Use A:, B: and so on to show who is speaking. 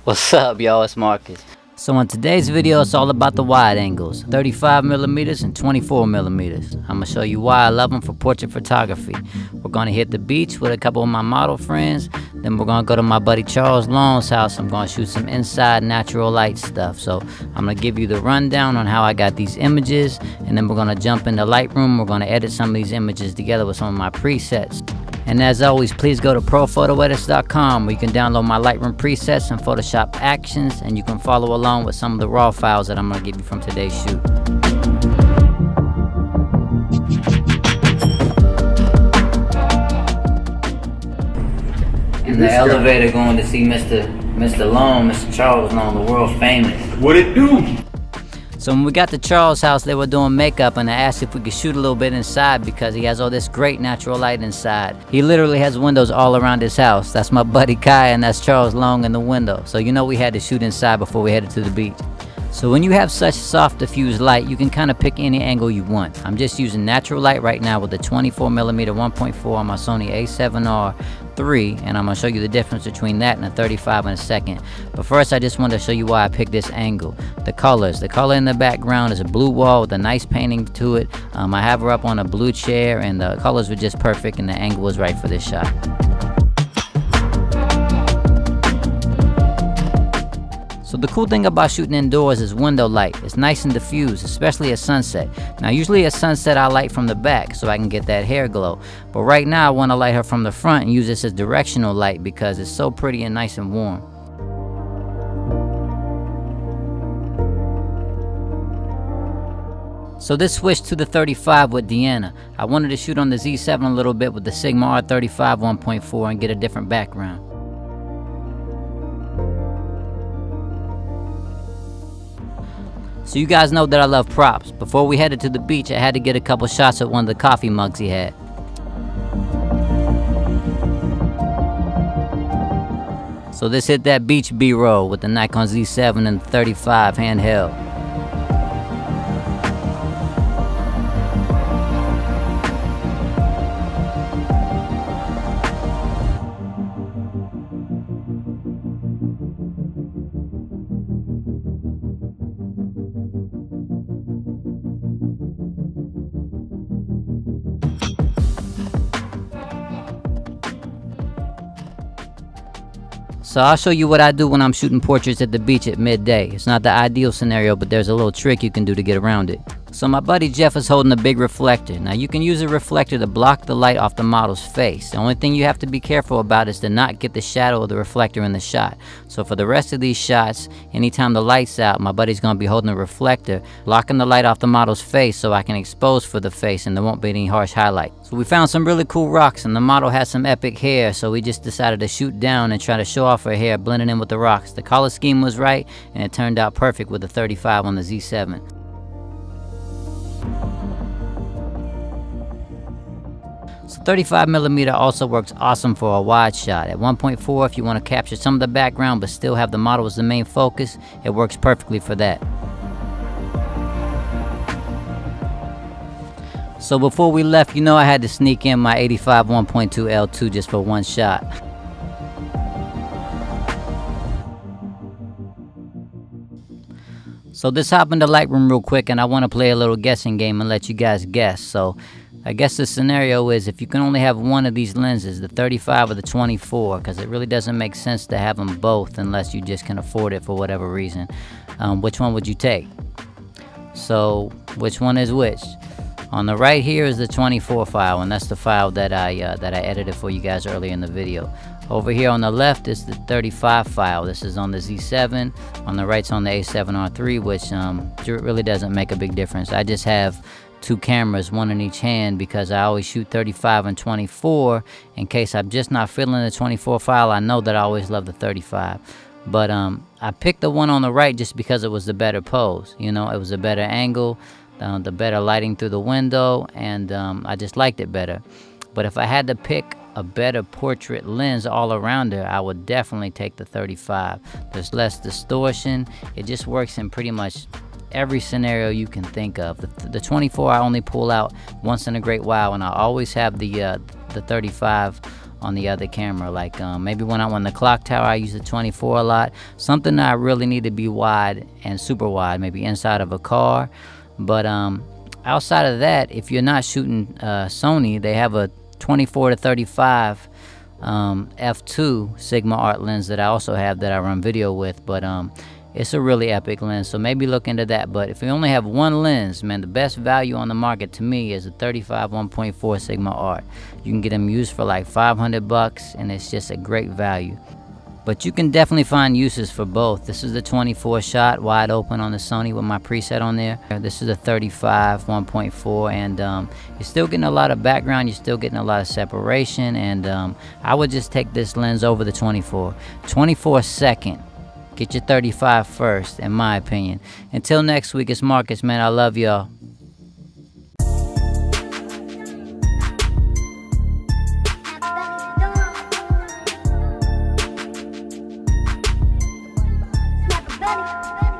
A: What's up, y'all? It's Marcus. So in today's video, it's all about the wide angles, 35mm and 24mm. I'm gonna show you why I love them for portrait photography. We're gonna hit the beach with a couple of my model friends. Then we're gonna go to my buddy Charles Long's house. I'm gonna shoot some inside natural light stuff. So I'm gonna give you the rundown on how I got these images, and then we're gonna jump into Lightroom. We're gonna edit some of these images together with some of my presets. And as always, please go to ProPhotoEdits.com where you can download my Lightroom presets and Photoshop actions, and you can follow along with some of the raw files that I'm going to give you from today's shoot. In the elevator going to see Mr. Long, Mr. Charles Long, the world famous.
B: What it do?
A: So when we got to Charles' house, they were doing makeup, and I asked if we could shoot a little bit inside because he has all this great natural light inside. He literally has windows all around his house. That's my buddy Kai, and that's Charles Long in the window. So you know we had to shoot inside before we headed to the beach. So when you have such soft diffused light, you can kind of pick any angle you want. I'm just using natural light right now with the 24mm 1.4 on my Sony A7riii, and I'm going to show you the difference between that and a 35 in a second. But first, I just wanted to show you why I picked this angle. The colors. The color in the background is a blue wall with a nice painting to it. I have her up on a blue chair, and the colors were just perfect, and the angle was right for this shot. So the cool thing about shooting indoors is window light. It's nice and diffused, especially at sunset. Now usually at sunset I light from the back so I can get that hair glow. But right now I want to light her from the front and use this as directional light because it's so pretty and nice and warm. So this switched to the 35 with Deanna. I wanted to shoot on the Z7 a little bit with the Sigma R35 1.4 and get a different background. So you guys know that I love props. Before we headed to the beach, I had to get a couple shots at one of the coffee mugs he had. So this hit that beach B-roll with the Nikon Z7 and the 35 handheld. So I'll show you what I do when I'm shooting portraits at the beach at midday. It's not the ideal scenario, but there's a little trick you can do to get around it. So my buddy Jeff is holding a big reflector. Now you can use a reflector to block the light off the model's face. The only thing you have to be careful about is to not get the shadow of the reflector in the shot. So for the rest of these shots, anytime the light's out, my buddy's gonna be holding a reflector, blocking the light off the model's face so I can expose for the face and there won't be any harsh highlight. So we found some really cool rocks and the model has some epic hair, so we just decided to shoot down and try to show off her hair blending in with the rocks. The color scheme was right and it turned out perfect with the 35 on the Z7. So 35mm also works awesome for a wide shot. At 1.4, if you want to capture some of the background but still have the model as the main focus, it works perfectly for that. So before we left, you know I had to sneak in my 85 1.2 L2 just for one shot. So let's hop into Lightroom real quick, and I want to play a little guessing game and let you guys guess. So I guess the scenario is if you can only have one of these lenses, the 35 or the 24, because it really doesn't make sense to have them both unless you just can afford it for whatever reason. Which one would you take? So which one is which? On the right here is the 24 file, and that's the file that I edited for you guys earlier in the video. Over here on the left is the 35 file. This is on the Z7. On the right's on the A7riii, which really doesn't make a big difference. I just have two cameras, one in each hand, because I always shoot 35 and 24 in case I'm just not feeling the 24 file. I know that I always love the 35. But I picked the one on the right just because it was the better pose. You know, it was a better angle, the better lighting through the window, and I just liked it better. But if I had to pick a better portrait lens all around her, I would definitely take the 35. There's less distortion. It just works in pretty much every scenario you can think of. The 24 I only pull out once in a great while, and I always have the 35 on the other camera. Like maybe when I'm on the clock tower, I use the 24 a lot. Something that I really need to be wide and super wide, maybe inside of a car. But outside of that, if you're not shooting Sony, they have a 24 to 35 f2 Sigma Art lens that I also have that I run video with. But it's a really epic lens, so maybe look into that. But if you only have one lens, man, the best value on the market to me is a 35 1.4 Sigma Art. You can get them used for like $500 and it's just a great value. But you can definitely find uses for both. This is the 24 shot wide open on the Sony with my preset on there. This is a 35 1.4, and you're still getting a lot of background, you're still getting a lot of separation, and I would just take this lens over the 24. 24 second. Get your 35 first, in my opinion. Until next week, it's Marcus, man. I love y'all.
B: Belly.